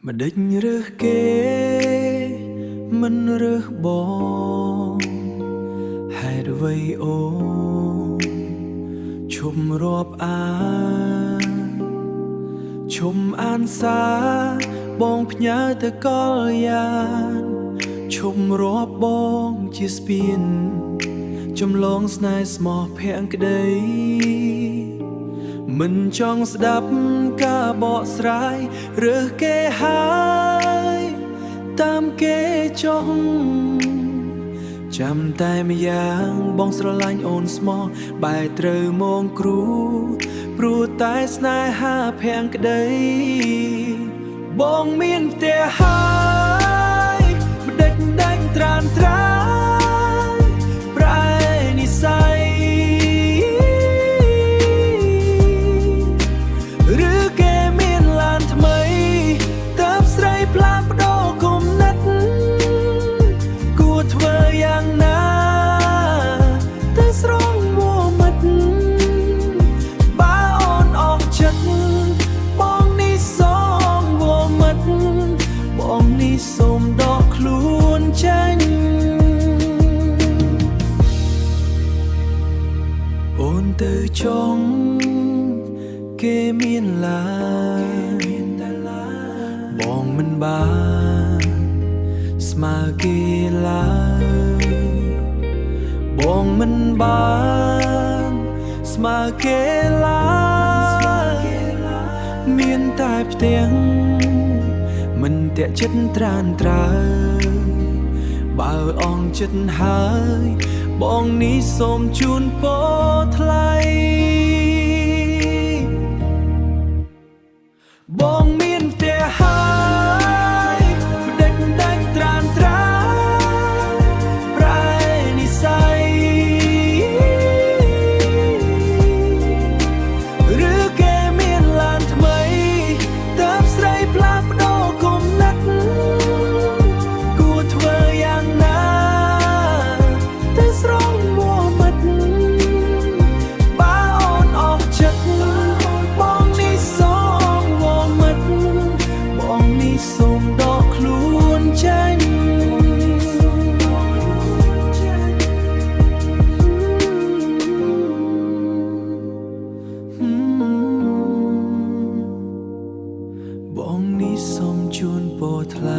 ម្ដេចរើសគេមិនរើសបងហេតុអ្វីអូនឈុំរាប់អានឈុំអានសារបងផ្ញើទៅកលយានឈុំរាប់បងជាស្ពានចំលងស្នេហ៍ស្មោះភក្តីមិនចង់ស្ដាប់ការបកស្រាយរើសគេហើយតាមគេចង់ចាំតែម្យ៉ាងបងស្រឡាញ់អូនស្មោះបែរត្រូវមងគ្រូព្រោះតែស្នេហាភក្តីបងមានផ្ទះហើយមិនដេចដាច់ត្រានត្រាយប្រែនិស្ស័យឬគេមានឡានថ្មីតើបស្រីផ្លាស់ប្ដូរគំនិតគួរធ្វើយ៉ាងណាទៅស្រង់មួមិត្តបើអូនអស់ចិត្តបងនេះសូមមួមិត្តបងនេះសូមដកខ្លួនចេញអូនទៅចង់គេមានឡានបងមិនបានស្មើគេឡើយបងមិនបានស្មើគេឡើយមានតែផ្ទាំងមិនតាក់ចិត្តត្រានត្រើយបើអងចិត្តហើយបងនេះសូមជូនពរថ្លៃបងមានផ្ទះហើយមិនដេចដាច់ត្រានត្រាយប្រែនិស្ស័យឬគេមានឡានថ្មីតើបស្រីផ្លាស់ប្ដូរគំនិតគួរធ្វើយ៉ាងណាទៅស្រង់មួមិត្តបើអូនអស់ចិត្តបងនេះសូមមួមិត្តបងនេះសូមដកខ្លួនចេញបងនេះសូមជូនពរថ្លៃ